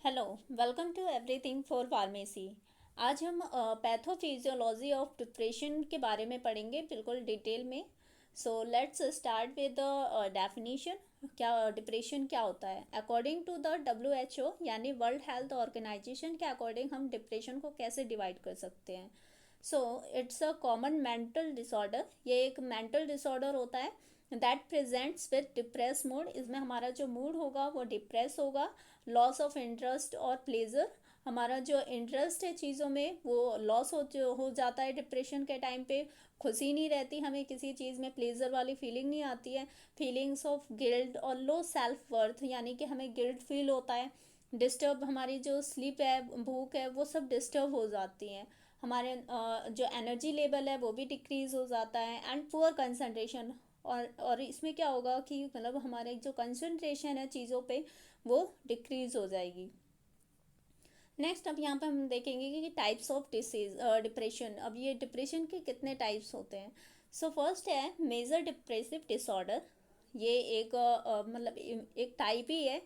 Hello, welcome to everything for pharmacy. आज हम pathophysiology of depression के बारे में पढ़ेंगे बिल्कुल डिटेल में। So let's start with the definition. क्या डिप्रेशन क्या होता है? अकॉर्डिंग टू द WHO यानी वर्ल्ड हेल्थ ऑर्गेनाइजेशन के अकॉर्डिंग हम डिप्रेशन को कैसे डिवाइड कर सकते हैं? So it's a common mental disorder. ये एक मेंटल डिसऑर्डर होता है that presents with depress mood. इसमें हमारा जो मूड होगा वो डिप्रेस होगा। लॉस ऑफ इंटरेस्ट और प्लेजर, हमारा जो इंटरेस्ट है चीज़ों में वो लॉस हो जाता है डिप्रेशन के टाइम पे। खुशी नहीं रहती, हमें किसी चीज़ में प्लेजर वाली फीलिंग नहीं आती है। फीलिंग्स ऑफ गिल्ट और लो सेल्फ वर्थ, यानी कि हमें गिल्ट फील होता है। डिस्टर्ब, हमारी जो स्लीप है, भूख है, वो सब डिस्टर्ब हो जाती हैं। हमारे जो एनर्जी लेवल है वो भी डिक्रीज हो जाता है एंड पुअर कंसंट्रेशन। और इसमें क्या होगा कि मतलब हमारे जो कंसंट्रेशन है चीज़ों पे वो डिक्रीज हो जाएगी। नेक्स्ट अब यहाँ पे हम देखेंगे कि टाइप्स ऑफ डिसीज डिप्रेशन। अब ये डिप्रेशन के कितने टाइप्स होते हैं। सो फर्स्ट है मेजर डिप्रेसिव डिसऑर्डर। ये एक मतलब एक टाइप ही है,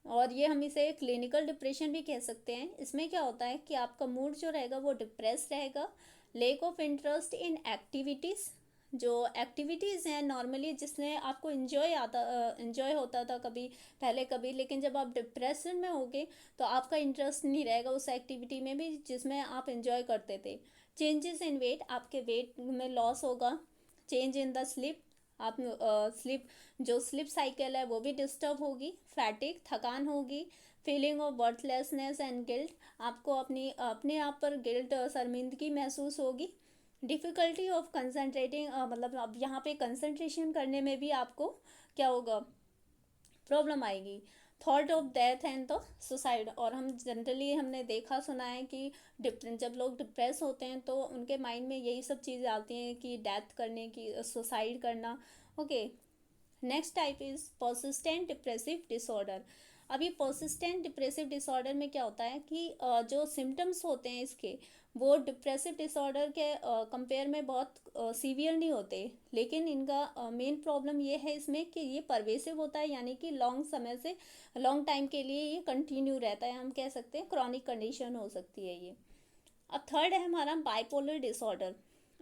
और ये हम इसे क्लिनिकल डिप्रेशन भी कह सकते हैं। इसमें क्या होता है कि आपका मूड जो रहेगा वो डिप्रेस रहेगा। Lake of interest in activities, जो एक्टिविटीज़ हैं नॉर्मली जिसमें आपको इन्जॉय होता था कभी पहले कभी, लेकिन जब आप डिप्रेशन में होगे तो आपका इंटरेस्ट नहीं रहेगा उस एक्टिविटी में भी जिसमें आप इन्जॉय करते थे। चेंजेस इन वेट, आपके वेट में लॉस होगा। चेंज इन द स्लीप, आप स्लीप जो स्लीप साइकिल है वो भी डिस्टर्ब होगी। फैटिक, थकान होगी। Feeling of worthlessness and guilt, आपको अपने आप पर गिल्ट, शर्मिंदगी महसूस होगी। डिफ़िकल्टी ऑफ कंसंट्रेटिंग, मतलब अब यहाँ पे कंसंट्रेशन करने में भी आपको क्या होगा, प्रॉब्लम आएगी। Thought of death and the suicide, और हम जनरली हमने देखा सुना है कि जब लोग डिप्रेस होते हैं तो उनके माइंड में यही सब चीज़ें आती हैं कि डेथ करने की, सुसाइड करना। Okay. Next type is persistent depressive disorder. अभी पर्सिस्टेंट डिप्रेसिव डिसऑर्डर में क्या होता है कि जो सिम्टम्स होते हैं इसके वो डिप्रेसिव डिसऑर्डर के कंपेयर में बहुत सीवियर नहीं होते, लेकिन इनका मेन प्रॉब्लम ये है इसमें कि ये परवेसिव होता है, यानी कि लॉन्ग समय से, लॉन्ग टाइम के लिए ये कंटिन्यू रहता है। हम कह सकते हैं क्रॉनिक कंडीशन हो सकती है ये। अब थर्ड है हमारा bipolar disorder.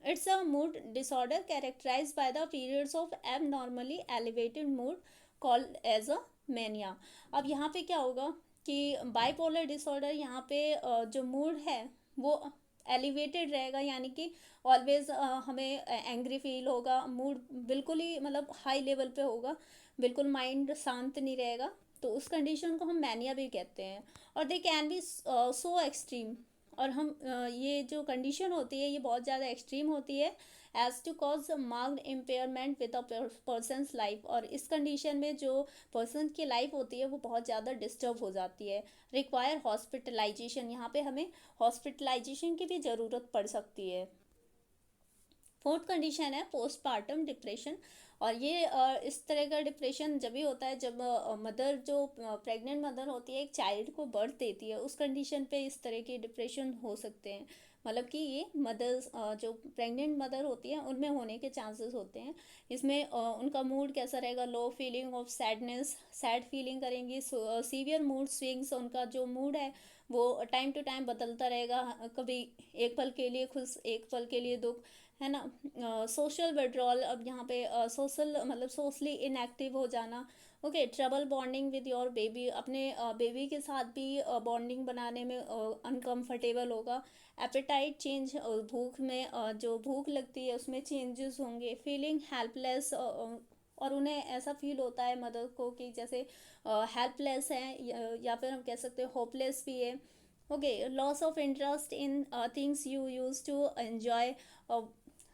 It's a mood disorder characterised by the periods of abnormally elevated mood called as a mania. अब यहाँ पे क्या होगा कि बाइपोलर डिसऑर्डर यहाँ पे जो मूड है वो एलिवेटेड रहेगा, यानी कि ऑलवेज हमें एंग्री फील होगा। मूड बिल्कुल ही मतलब हाई लेवल पे होगा, बिल्कुल माइंड शांत नहीं रहेगा। तो उस कंडीशन को हम मैनिया भी कहते हैं। और they can be so extreme, और हम ये जो कंडीशन होती है ये बहुत ज़्यादा एक्सट्रीम होती है as to cause marked impairment with a person's life. और इस कंडीशन में जो पर्सन की लाइफ होती है वो बहुत ज़्यादा डिस्टर्ब हो जाती है। रिक्वायर हॉस्पिटलाइजेशन, यहाँ पे हमें हॉस्पिटलाइजेशन की भी ज़रूरत पड़ सकती है। फोर्थ कंडीशन है पोस्टपार्टम डिप्रेशन। और ये इस तरह का डिप्रेशन जब भी होता है जब मदर, जो प्रेग्नेंट मदर होती है, एक चाइल्ड को बर्थ देती है, उस कंडीशन पे इस तरह के डिप्रेशन हो सकते हैं। मतलब कि ये मदर्स, जो प्रेग्नेंट मदर होती है उनमें होने के चांसेस होते हैं। इसमें उनका मूड कैसा रहेगा, लो feeling of sadness, sad feeling करेंगी। सीवियर मूड स्विंग्स, उनका जो मूड है वो टाइम टू टाइम बदलता रहेगा। कभी एक पल के लिए खुश, एक पल के लिए दुख, है ना। सोशल विड्रॉल, अब यहाँ पे सोशल मतलब सोशली इनएक्टिव हो जाना। Okay. Trouble bonding with your baby, अपने बेबी के साथ भी बॉन्डिंग बनाने में अनकंफर्टेबल होगा। एपेटाइट चेंज, भूख में जो भूख लगती है उसमें चेंजेस होंगे। फीलिंग हेल्पलेस, और उन्हें ऐसा फील होता है मदर को कि जैसे हेल्पलेस है, या फिर हम कह सकते हैं होपलेस भी है। Okay. Loss of interest in things you used to enjoy,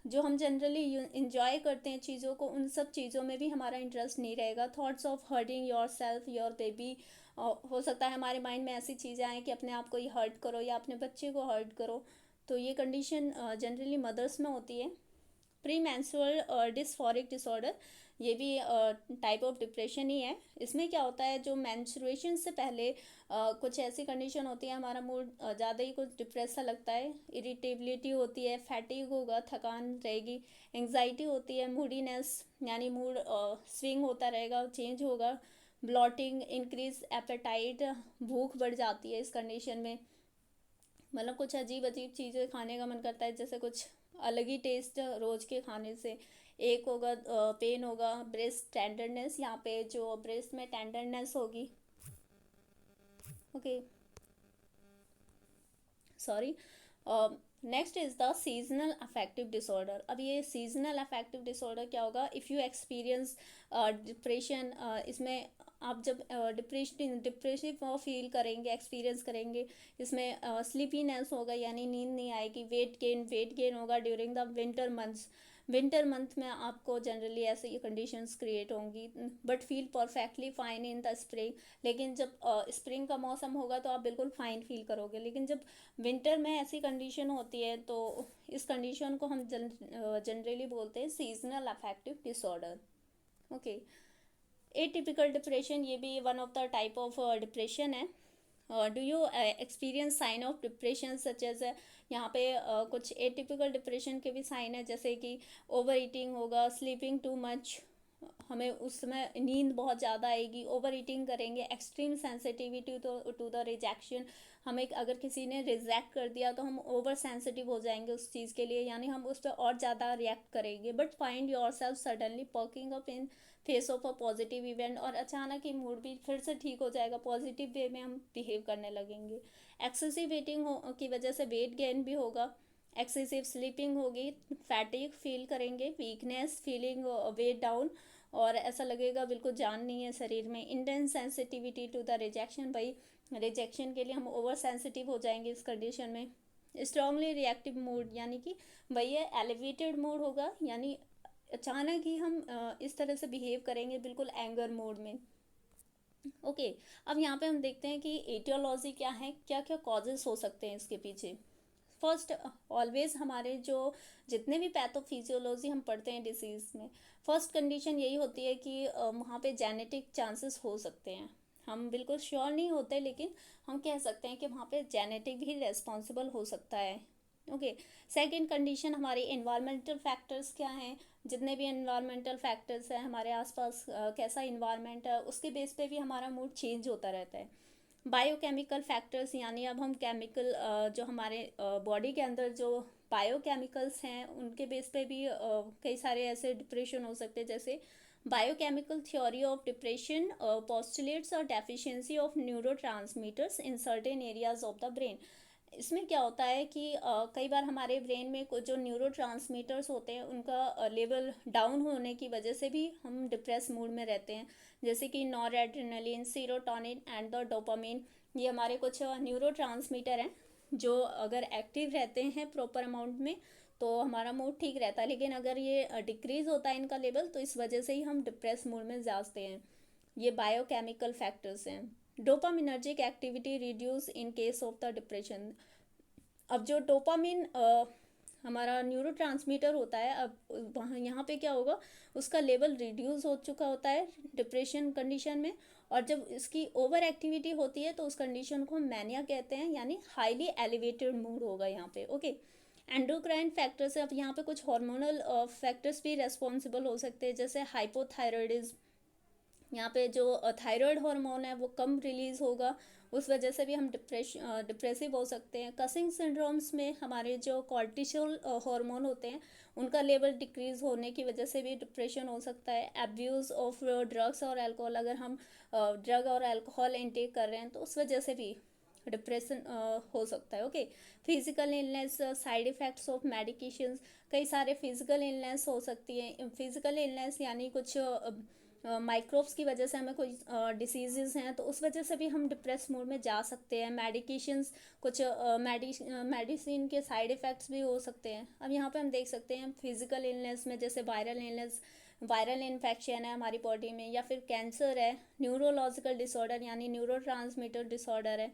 जो हम जनरली इंजॉय करते हैं चीज़ों को, उन सब चीज़ों में भी हमारा इंटरेस्ट नहीं रहेगा। Thoughts of hurting your self your baby, हो सकता है हमारे माइंड में ऐसी चीज़ें आएँ कि अपने आप को ही हर्ट करो या अपने बच्चे को हर्ट करो। तो ये कंडीशन जनरली मदर्स में होती है। प्री मैंस्ट्रुअल डिस्फोरिक डिसऑर्डर, ये भी टाइप ऑफ डिप्रेशन ही है। इसमें क्या होता है, जो मैंस्ट्रुएशन से पहले कुछ ऐसी कंडीशन होती है, हमारा मूड ज़्यादा ही कुछ डिप्रेस सा लगता है। इरिटेबिलिटी होती है, फैटिग होगा, थकान रहेगी। एंग्जाइटी होती है, मूडीनेस, यानी मूड स्विंग होता रहेगा, चेंज होगा। ब्लॉटिंग, इंक्रीज एपेटाइट, भूख बढ़ जाती है इस कंडीशन में, मतलब कुछ अजीब अजीब चीज़ें खाने का मन करता है, जैसे कुछ अलग ही टेस्ट रोज के खाने से। एक होगा पेन होगा, ब्रेस्ट टेंडरनेस, यहाँ पे जो ब्रेस्ट में टेंडरनेस होगी, okay, sorry. Next is the seasonal affective disorder. अब ये सीजनल अफेक्टिव डिसऑर्डर क्या होगा, इफ़ यू एक्सपीरियंस डिप्रेशन, इसमें आप जब डिप्रेसिव फील करेंगे, एक्सपीरियंस करेंगे, इसमें स्लीपीनेस होगा यानी नींद नहीं आएगी, वेट गेन होगा during the winter months. Winter month में आपको जनरली ऐसे ही कंडीशंस क्रिएट होंगी, but feel perfectly fine in the spring. लेकिन जब स्प्रिंग का मौसम होगा तो आप बिल्कुल फाइन फील करोगे, लेकिन जब विंटर में ऐसी कंडीशन होती है तो इस कंडीशन को हम जनरली बोलते हैं seasonal affective disorder, okay. Atypical depression, ये भी one of the type of depression है। Do you experience sign of depression such as, यहाँ पे कुछ एटिपिकल डिप्रेशन के भी साइन है, जैसे कि ओवर ईटिंग होगा, स्लीपिंग टू मच, हमें उस समय नींद बहुत ज़्यादा आएगी, ओवर ईटिंग करेंगे, extreme sensitivity to the rejection, हमें अगर किसी ने रिजेक्ट कर दिया तो हम ओवर सेंसिटिव हो जाएंगे उस चीज़ के लिए, यानी हम उस पर और ज़्यादा रिएक्ट करेंगे। But find yourself suddenly perking up in face of a positive event, और अचानक ही मूड भी फिर से ठीक हो जाएगा, पॉजिटिव वे में हम बिहेव करने लगेंगे। एक्सेसिव वेटिंग की वजह से वेट गेन भी होगा, एक्सेसिव स्लीपिंग होगी, फैटिक फील करेंगे, वीकनेस, फीलिंग वेट डाउन, और ऐसा लगेगा बिल्कुल जान नहीं है शरीर में। Intense sensitivity to the rejection, भाई रिजेक्शन के लिए हम ओवर सेंसिटिव हो जाएंगे इस कंडीशन में। स्ट्रांगली रिएक्टिव मूड, यानी कि वही है एलिवेटेड मूड होगा, यानी अचानक ही हम इस तरह से बिहेव करेंगे बिल्कुल एंगर मोड में, ओके। अब यहाँ पे हम देखते हैं कि एटियोलॉजी क्या है, क्या क्या कॉजेस हो सकते हैं इसके पीछे। फर्स्ट, ऑलवेज हमारे जो जितने भी पैथोफिजियोलॉजी हम पढ़ते हैं डिसीज़ में, फर्स्ट कंडीशन यही होती है कि वहाँ पे जेनेटिक चांसेस हो सकते हैं। हम बिल्कुल श्योर नहीं होते, लेकिन हम कह सकते हैं कि वहाँ पे जेनेटिक भी रेस्पॉन्सिबल हो सकता है, ओके। सेकंड कंडीशन, हमारे इन्वायरमेंटल फैक्टर्स क्या हैं, जितने भी इन्वायरमेंटल फैक्टर्स हैं हमारे आसपास, कैसा इन्वायरमेंट है, उसके बेस पे भी हमारा मूड चेंज होता रहता है। बायोकेमिकल फैक्टर्स, यानी अब हम केमिकल जो हमारे बॉडी के अंदर जो बायोकेमिकल्स हैं उनके बेस पे भी कई सारे ऐसे डिप्रेशन हो सकते हैं, जैसे biochemical theory of depression postulates और deficiency of neurotransmitters in certain areas of the brain. इसमें क्या होता है कि कई बार हमारे ब्रेन में कुछ जो न्यूरो होते हैं उनका लेवल डाउन होने की वजह से भी हम डिप्रेस मूड में रहते हैं, जैसे कि noradrenaline, serotonin and the dopamine. ये हमारे कुछ न्यूरो हैं जो अगर एक्टिव रहते हैं प्रॉपर अमाउंट में तो हमारा मूड ठीक रहता है, लेकिन अगर ये डिक्रीज होता है इनका लेवल तो इस वजह से ही हम डिप्रेस मूड में जाते हैं। ये बायोकेमिकल फैक्टर्स हैं। Dopaminergic activity reduce in case of the depression. अब जो डोपामिन हमारा न्यूरोट्रांसमीटर होता है, अब वहाँ यहाँ पे क्या होगा, उसका लेवल रिड्यूस हो चुका होता है डिप्रेशन कंडीशन में, और जब इसकी ओवर एक्टिविटी होती है तो उस कंडीशन को हम मैनिया कहते हैं, यानी हाईली एलिवेटेड मूड होगा यहाँ पे, ओके। एंडोक्राइन फैक्टर्स है, अब यहाँ पे कुछ हार्मोनल फैक्टर्स भी रेस्पॉन्सिबल हो सकते हैं, जैसे हाइपोथायरॉयडिज्म। यहाँ पे जो थायराइड हार्मोन है वो कम रिलीज होगा, उस वजह से भी हम डिप्रेसिव हो सकते हैं। कसिंग सिंड्रोम्स में हमारे जो कॉर्टिसोल हार्मोन होते हैं उनका लेवल डिक्रीज होने की वजह से भी डिप्रेशन हो सकता है। एब्यूज़ ऑफ ड्रग्स और अल्कोहल, अगर हम ड्रग और अल्कोहल इंटेक कर रहे हैं तो उस वजह से भी डिप्रेशन हो सकता है, okay. Physical illness, side effects of medications, कई सारे फिजिकल इलनेस हो सकती हैं। फिजिकल इलनेस यानी कुछ माइक्रोब्स की वजह से हमें कोई डिसीज़ हैं तो उस वजह से भी हम डिप्रेस मूड में जा सकते हैं। मेडिकेशंस, कुछ मेडिसिन के साइड इफ़ेक्ट्स भी हो सकते हैं। अब यहाँ पे हम देख सकते हैं फिजिकल इलनेस में जैसे वायरल इलनेस, वायरल इन्फेक्शन है हमारी बॉडी में, या फिर कैंसर है, न्यूरोलॉजिकल डिसऑर्डर यानी न्यूरो डिसऑर्डर है,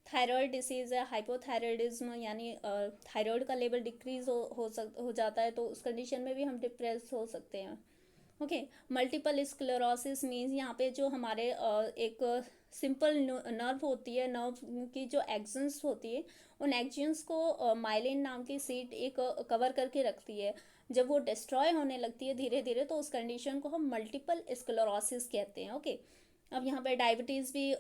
थायराइड डिसीज़ है, हाइपोथायरॉयडिज्म यानी थायराइड का लेवल डिक्रीज हो जाता है तो उस कंडीशन में भी हम डिप्रेस हो सकते हैं, ओके। मल्टीपल स्क्लेरोसिस मीन्स यहाँ पे जो हमारे एक सिंपल नर्व होती है, नर्व की जो एक्सन्स होती है उन एक्सन्स को माइलिन नाम की सीट एक कवर करके रखती है। जब वो डिस्ट्रॉय होने लगती है धीरे धीरे तो उस कंडीशन को हम मल्टीपल स्क्लेरोसिस कहते हैं, ओके। अब यहाँ पे डायबिटीज़ भी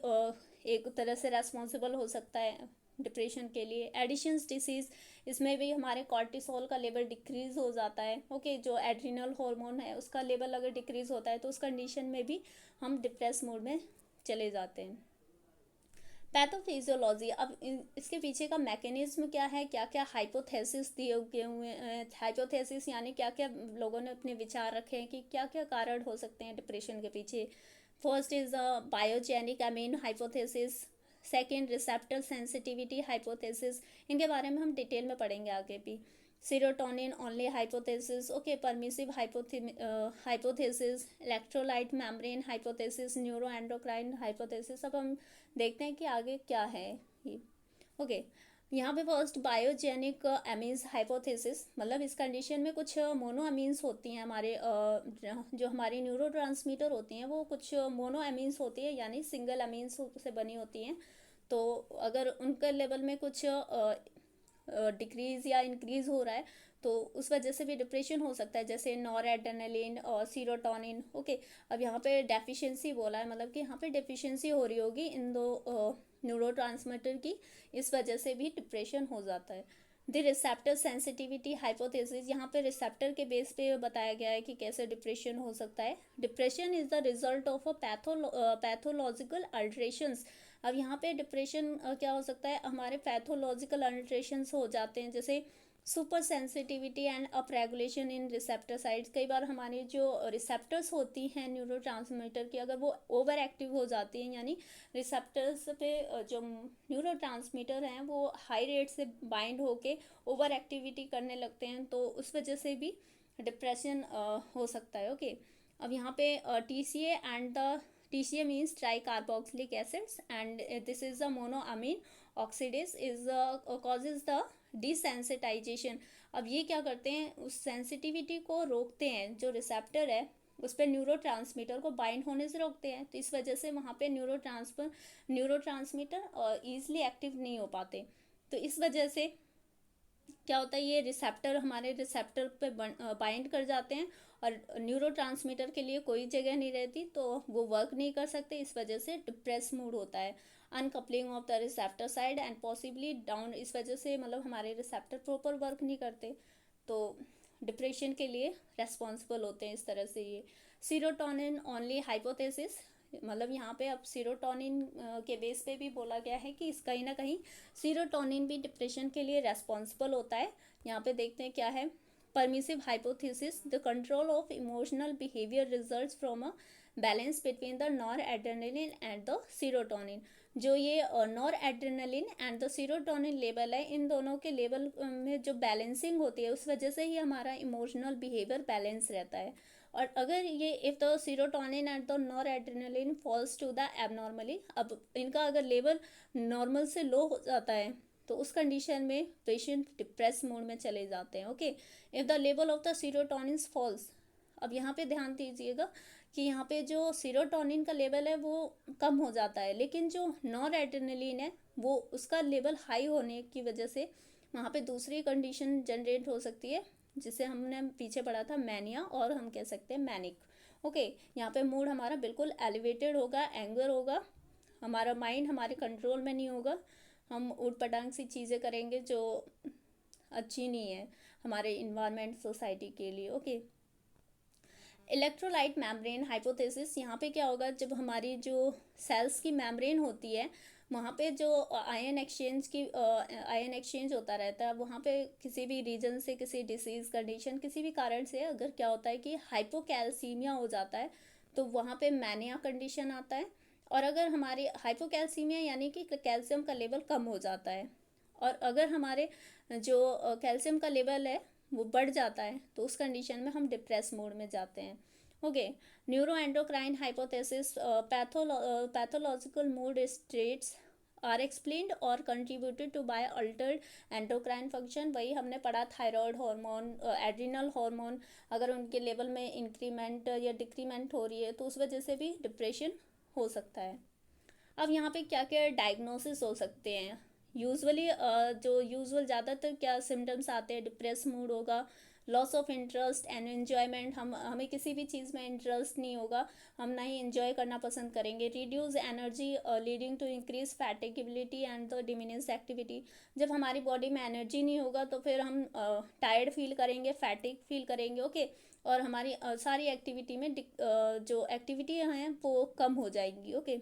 एक तरह से रेस्पॉन्सिबल हो सकता है डिप्रेशन के लिए। एडिशंस डिसीज़, इसमें भी हमारे कॉर्टिसोल का लेवल डिक्रीज़ हो जाता है। ओके, जो एड्रिनल हार्मोन है उसका लेवल अगर डिक्रीज़ होता है तो उस कंडीशन में भी हम डिप्रेस मोड में चले जाते हैं। पैथोफिजियोलॉजी, अब इसके पीछे का मैकेनिज्म क्या है, क्या क्या हाइपोथेसिस दिए हुए हैं। हाइपोथेसिस यानी क्या क्या लोगों ने अपने विचार रखे हैं कि क्या क्या कारण हो सकते हैं डिप्रेशन के पीछे। First is biogenic amine hypothesis, second receptor sensitivity hypothesis, इनके बारे में हम डिटेल में पढ़ेंगे आगे भी। Serotonin only hypothesis, okay, permissive hypothesis, electrolyte membrane hypothesis, neuro endocrine hypothesis. अब हम देखते हैं कि आगे क्या है ये। ओके, यहाँ पे फर्स्ट बायोजेनिक एमीन्स हाइपोथेसिस, मतलब इस कंडीशन में कुछ मोनो अमीन्स होती हैं हमारे जो हमारी न्यूरोट्रांसमीटर होती हैं वो कुछ मोनो अमीन्स होती है, यानी सिंगल अमीन्स से बनी होती हैं। तो अगर उनके लेवल में कुछ डिक्रीज या इंक्रीज हो रहा है तो उस वजह से भी डिप्रेशन हो सकता है, जैसे नॉर एड्रेनलिन और सीरोटोनिन। ओके, अब यहाँ पे डेफिशिएंसी बोला है, मतलब कि यहाँ पे डेफिशिएंसी हो रही होगी इन दो न्यूरोट्रांसमीटर की, इस वजह से भी डिप्रेशन हो जाता है। द रिसेप्टर सेंसिटिविटी हाइपोथेसिस, यहाँ पे रिसेप्टर के बेस पे बताया गया है कि कैसे डिप्रेशन हो सकता है। Depression is the result of a pathological alterations. अब यहाँ पे डिप्रेशन क्या हो सकता है, हमारे पैथोलॉजिकल अल्ट्रेशंस हो जाते हैं, जैसे super sensitivity and up regulation in receptor sides. कई बार हमारी जो रिसेप्टर्स होती हैं न्यूरोट्रांसमीटर की, अगर वो ओवर एक्टिव हो जाती हैं, यानी रिसेप्टर्स पे जो न्यूरोट्रांसमीटर हैं वो हाई रेट से बाइंड होके ओवर एक्टिविटी करने लगते हैं, तो उस वजह से भी डिप्रेशन हो सकता है। ओके, अब यहाँ पे TCA and the TCA means tricarboxylic acids and this is the monoamine oxidase is causes the desensitization। अब ये क्या करते हैं, उस सेंसिटिविटी को रोकते हैं, जो रिसेप्टर है उस पर न्यूरोट्रांसमीटर को बाइंड होने से रोकते हैं, तो इस वजह से वहाँ पे न्यूरोट्रांसमीटर ईजिली एक्टिव नहीं हो पाते। तो इस वजह से क्या होता है, ये रिसेप्टर हमारे रिसेप्टर पे बाइंड कर जाते हैं और न्यूरोट्रांसमीटर के लिए कोई जगह नहीं रहती, तो वो वर्क नहीं कर सकते, इस वजह से डिप्रेस मूड होता है। Uncoupling of the receptor side and possibly down, इस वजह से मतलब हमारे रिसेप्टर प्रॉपर वर्क नहीं करते, तो डिप्रेशन के लिए रेस्पॉन्सिबल होते हैं इस तरह से ये। सीरोटोनिन ओनली हाइपोथेसिस, मतलब यहाँ पे अब सीरोटोनिन के बेस पे भी बोला गया है कि इस कहीं ना कहीं सीरोटोनिन भी डिप्रेशन के लिए रेस्पॉन्सिबल होता है। यहाँ पे देखते हैं क्या है। Permissive hypothesis, the control of emotional behaviour results from a balance between the nor adrenaline and the serotonin. जो ये nor adrenaline and the serotonin level है, इन दोनों के लेवल में जो बैलेंसिंग होती है उस वजह से ही हमारा इमोशनल बिहेवियर बैलेंस रहता है। और अगर ये if the serotonin and the noradrenaline falls to the abnormally, अब इनका अगर लेवल नॉर्मल से लो हो जाता है तो उस कंडीशन में पेशेंट डिप्रेस मोड में चले जाते हैं। Okay, if the level of the serotonin falls, अब यहाँ पे ध्यान दीजिएगा कि यहाँ पे जो सीरोटोनिन का लेवल है वो कम हो जाता है, लेकिन जो नॉर एड्रेनलिन है वो उसका लेवल हाई होने की वजह से वहाँ पे दूसरी कंडीशन जनरेट हो सकती है, जिसे हमने पीछे पढ़ा था मैनिया, और हम कह सकते हैं मैनिक। ओके, यहाँ पे मूड हमारा बिल्कुल एलिवेटेड होगा, एंगर होगा, हमारा माइंड हमारे कंट्रोल में नहीं होगा, हम ऊट पटांग सी चीज़ें करेंगे जो अच्छी नहीं है हमारे इन्वायरमेंट सोसाइटी के लिए। ओके, इलेक्ट्रोलाइट मेम्ब्रेन हाइपोथेसिस, यहाँ पे क्या होगा, जब हमारी जो सेल्स की मेम्ब्रेन होती है वहाँ पे जो आयन एक्सचेंज होता रहता है, वहाँ पे किसी भी रीजन से, किसी डिसीज़ कंडीशन, किसी भी कारण से अगर क्या होता है कि हाइपोकैल्सीमिया हो जाता है तो वहाँ पे मैनिया कंडीशन आता है। और अगर हमारी हाइपोकैल्सीमिया यानी कि कैल्शियम का लेवल कम हो जाता है, और अगर हमारे जो कैल्शियम का लेवल है वो बढ़ जाता है तो उस कंडीशन में हम डिप्रेस मोड में जाते हैं। Okay, neuro endocrine hypothesis, pathological mood states are explained or contributed to by altered endocrine function. वही हमने पढ़ा, थायराइड हार्मोन, एड्रिनल हार्मोन, अगर उनके लेवल में इंक्रीमेंट या डिक्रीमेंट हो रही है तो उस वजह से भी डिप्रेशन हो सकता है। अब यहाँ पे क्या क्या डायग्नोसिस हो सकते हैं यूजुअली, जो यूजुअल ज़्यादातर क्या सिम्टम्स आते हैं, डिप्रेस मूड होगा, loss of interest and enjoyment, हमें किसी भी चीज़ में इंटरेस्ट नहीं होगा, हम ना ही एंजॉय करना पसंद करेंगे। Reduce energy leading to increase fatigability and the diminish activity, जब हमारी बॉडी में एनर्जी नहीं होगा तो फिर हम टायर्ड फील करेंगे, फैटिक फील करेंगे, ओके। और हमारी सारी एक्टिविटी में जो एक्टिविटी हैं वो कम हो जाएंगी, ओके।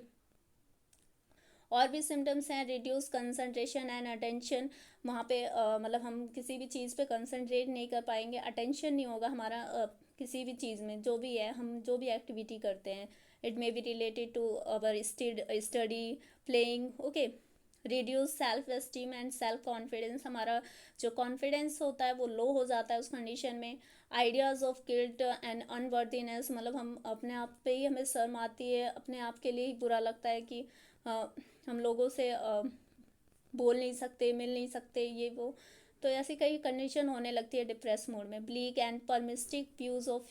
और भी सिम्टम्स हैं, रिड्यूस कंसंट्रेशन एंड अटेंशन, वहाँ पे मतलब हम किसी भी चीज़ पे कंसंट्रेट नहीं कर पाएंगे, अटेंशन नहीं होगा हमारा किसी भी चीज़ में, जो भी है हम जो भी एक्टिविटी करते हैं, it may be related to our study, playing, okay. Reduce self esteem and self confidence, हमारा जो कॉन्फिडेंस होता है वो लो हो जाता है उस कंडीशन में। आइडियाज़ ऑफ गिल्ट एंड अनवर्थीनेस, मतलब हम अपने आप पे ही हमें शर्म आती है, अपने आप के लिए ही बुरा लगता है कि हम लोगों से बोल नहीं सकते, मिल नहीं सकते, ये वो। तो ऐसी कई कंडीशन होने लगती है डिप्रेस मोड में। Bleak and pessimistic views of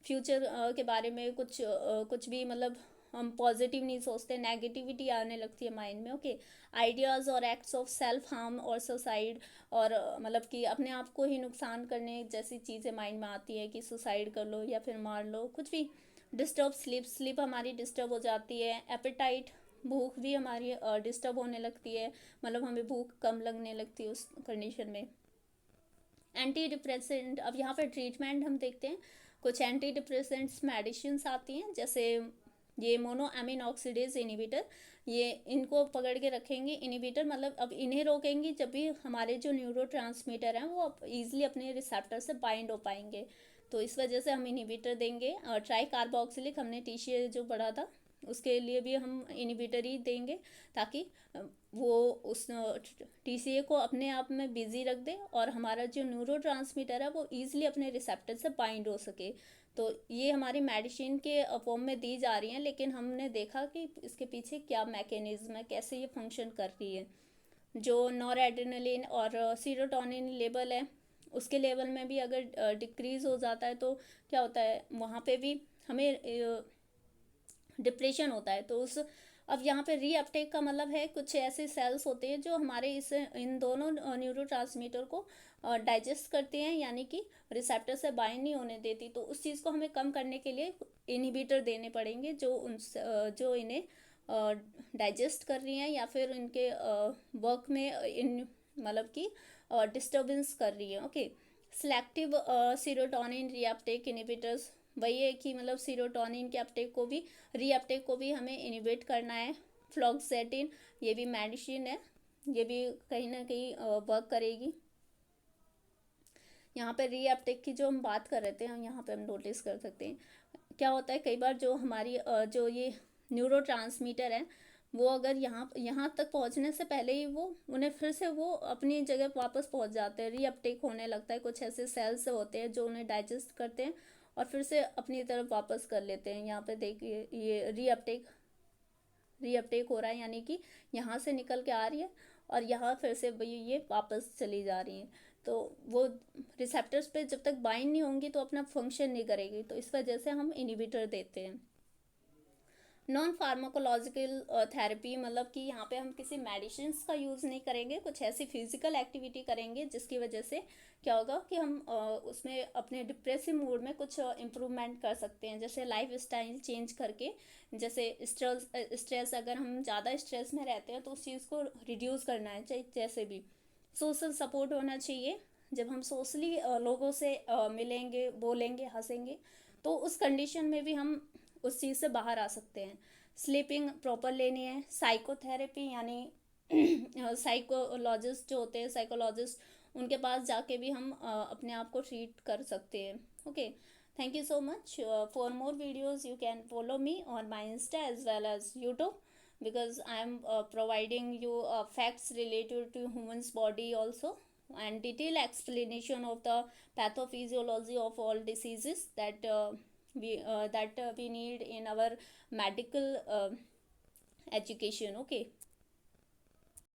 future के बारे में कुछ भी मतलब हम पॉजिटिव नहीं सोचते, नेगेटिविटी आने लगती है माइंड में, ओके। आइडियाज़ और एक्ट्स ऑफ सेल्फ हार्म और सुसाइड, और मतलब कि अपने आप को ही नुकसान करने जैसी चीज़ें माइंड में आती है कि सुसाइड कर लो या फिर मार लो, कुछ भी। डिस्टर्ब स्लीप हमारी डिस्टर्ब हो जाती है। एपेटाइट, भूख भी हमारी डिस्टर्ब होने लगती है, मतलब हमें भूख कम लगने लगती है उस कंडीशन में। एंटी डिप्रेसेंट, अब यहाँ पर ट्रीटमेंट हम देखते हैं। कुछ एंटी डिप्रेसेंट्स मेडिसिन आती हैं, जैसे ये मोनोअमीन ऑक्सीडेज इनिबिटर, ये इनको पकड़ के रखेंगे। इनिबिटर मतलब अब इन्हें रोकेंगी जब भी हमारे जो न्यूरोट्रांसमीटर हैं वो ईजिली अपने रिसेप्टर से बाइंड हो पाएंगे, तो इस वजह से हम इनिबिटर देंगे। ट्राई कार्बोक्सिलिक, हमने टीसीए जो पढ़ा था उसके लिए भी हम इनिबिटर ही देंगे, ताकि वो उस टीसीए को अपने आप में बिजी रख दे और हमारा जो न्यूरोट्रांसमीटर है वो ईजिली अपने रिसेप्टर से बाइंड हो सके। तो ये हमारी मेडिसिन के फॉर्म में दी जा रही हैं, लेकिन हमने देखा कि इसके पीछे क्या मैकेनिज्म है, कैसे ये फंक्शन कर रही है। जो नॉरएड्रेनालिन और सीरोटोनिन लेवल है, उसके लेवल में भी अगर डिक्रीज हो जाता है तो क्या होता है, वहाँ पे भी हमें डिप्रेशन होता है। तो उस अब यहाँ पे रीअपटेक का मतलब है कुछ ऐसे सेल्स होते हैं जो हमारे इन दोनों न्यूरोट्रांसमीटर को डाइजेस्ट करते हैं, यानी कि रिसेप्टर से बाइंड नहीं होने देती। तो उस चीज़ को हमें कम करने के लिए इनहिबिटर देने पड़ेंगे जो इन्हें डाइजेस्ट कर रही हैं या फिर इनके वर्क में इन मतलब कि डिस्टर्बेंस कर रही है, okay. Selective serotonin reuptake inhibitors, वही है कि मतलब सीरोटोनिन के अपटेक को भी, रीअपटेक को भी हमें इनिबिट करना है। फ्लॉक्सेटिन, ये भी मेडिसिन है, ये भी कहीं ना कहीं वर्क करेगी। यहाँ पे रीअपटेक की जो हम बात कर रहे थे, हम यहाँ पे हम नोटिस कर सकते हैं क्या होता है, कई बार जो हमारी जो ये न्यूरोट्रांसमीटर है वो अगर यहाँ तक पहुँचने से पहले ही वो उन्हें फिर से वो अपनी जगह वापस पहुँच जाते हैं, रीअपटेक होने लगता है। कुछ ऐसे सेल्स होते हैं जो उन्हें डाइजेस्ट करते हैं और फिर से अपनी तरफ वापस कर लेते हैं। यहाँ पे देखिए ये रीअपटेक हो रहा है, यानी कि यहाँ से निकल के आ रही है और यहाँ फिर से ये वापस चली जा रही हैं। तो वो रिसेप्टर्स पे जब तक बाइंड नहीं होंगी तो अपना फंक्शन नहीं करेगी, तो इस वजह से हम इनिबिटर देते हैं। नॉन फार्माकोलॉजिकल थेरेपी, मतलब कि यहाँ पे हम किसी मेडिसिन का यूज़ नहीं करेंगे, कुछ ऐसी फिजिकल एक्टिविटी करेंगे जिसकी वजह से क्या होगा कि हम उसमें अपने डिप्रेसिव मूड में कुछ इम्प्रूवमेंट कर सकते हैं। जैसे लाइफ स्टाइल चेंज करके, जैसे स्ट्रेस अगर हम ज़्यादा स्ट्रेस में रहते हैं तो उस चीज़ को रिड्यूस करना है, चाहे जैसे भी। सोशल सपोर्ट होना चाहिए, जब हम सोशली लोगों से मिलेंगे, बोलेंगे, हंसेंगे, तो उस कंडीशन में भी हम उस चीज़ से बाहर आ सकते हैं। स्लीपिंग प्रॉपर लेनी है। साइकोथेरेपी, यानी साइकोलॉजिस्ट जो होते हैं, साइकोलॉजिस्ट उनके पास जाके भी हम अपने आप को ट्रीट कर सकते हैं, okay. Thank you so much. For more videos you can follow me on my insta as well as YouTube, because I am providing you facts related to human's body also, and detailed explanation of the pathophysiology of all diseases that we need in our medical education, okay.